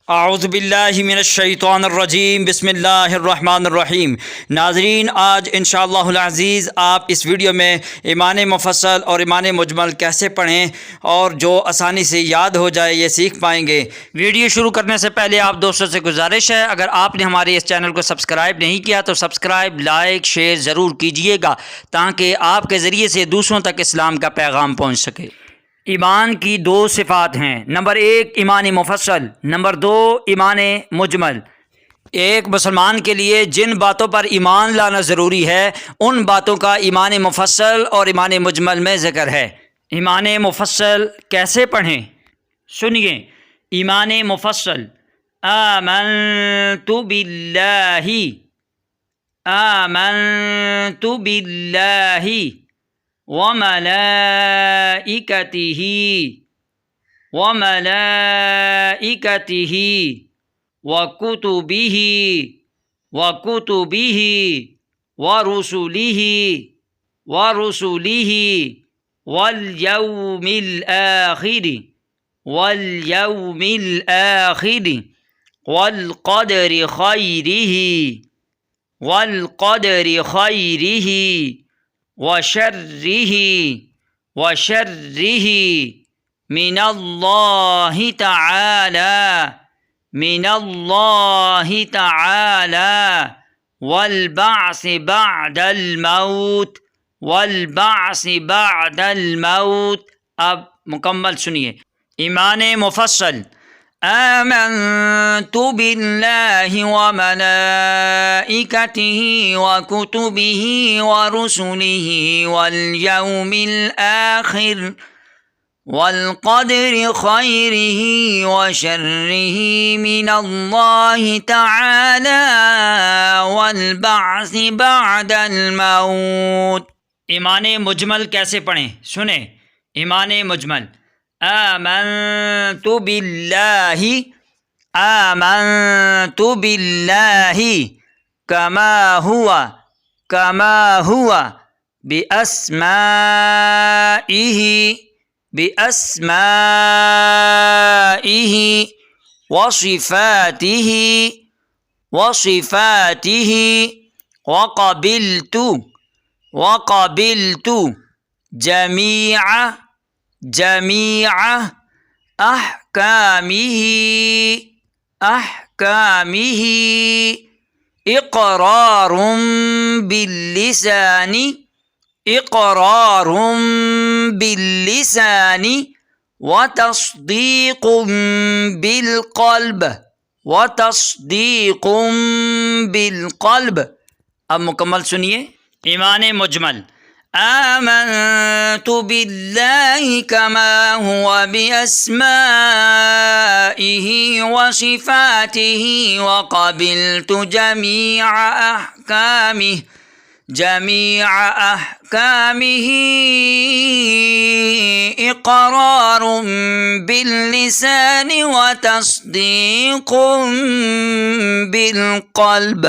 اعوذ باللہ من الشیطان الرجیم، بسم اللہ الرحمن الرحیم۔ ناظرین، آج انشاءاللہ العزیز آپ اس ویڈیو میں ایمان مفصل اور ایمان مجمل کیسے پڑھیں اور جو آسانی سے یاد ہو جائے یہ سیکھ پائیں گے۔ ویڈیو شروع کرنے سے پہلے آپ دوستوں سے گزارش ہے، اگر آپ نے ہمارے اس چینل کو سبسکرائب نہیں کیا تو سبسکرائب، لائک، شیئر ضرور کیجئے گا تاکہ آپ کے ذریعے سے دوسروں تک اسلام کا پیغام پہنچ سکے۔ ایمان کی دو صفات ہیں، نمبر 1 ایمان مفصل، نمبر 2 ایمان مجمل۔ ایک مسلمان کے لیے جن باتوں پر ایمان لانا ضروری ہے ان باتوں کا ایمان مفصل اور ایمان مجمل میں ذکر ہے۔ ایمان مفصل کیسے پڑھیں؟ سنیے۔ ایمان مفصل: آمنت باللہ، آمنت باللہ وملائکتہ وملائکتہ وکتبہ وکتبہ ورسلہ ورسلہ والیوم الآخر والیوم الآخر والقدر خیرہ والقدر خیرہ وشرہ من اللہ تعالی والبعث بعد الموت والبعث بعد الموت۔ اب مکمل سنیے۔ ایمان مفصل: آمنت باللہ وملائکتہ وکتبہ ورسلہ والیوم الآخر والقدر خیرہ وشرہ من اللہ تعالی والبعث بعد الموت۔ ایمان مجمل کیسے پڑھیں؟ سنیں۔ ایمان مجمل: آمنت باللہ، آمنت باللہ کما ہوا باسمائہ وصفاتہ وقبلت جمیع احکامہ اقرار باللسان وتصدیق بالقلب۔ اب مکمل سنیے۔ ایمان مجمل: آمنت باللہ کما ہوا باسمائہ وصفاتہ وقبلت جمیع احکامہ اقرار باللسان وتصدیق بالقلب۔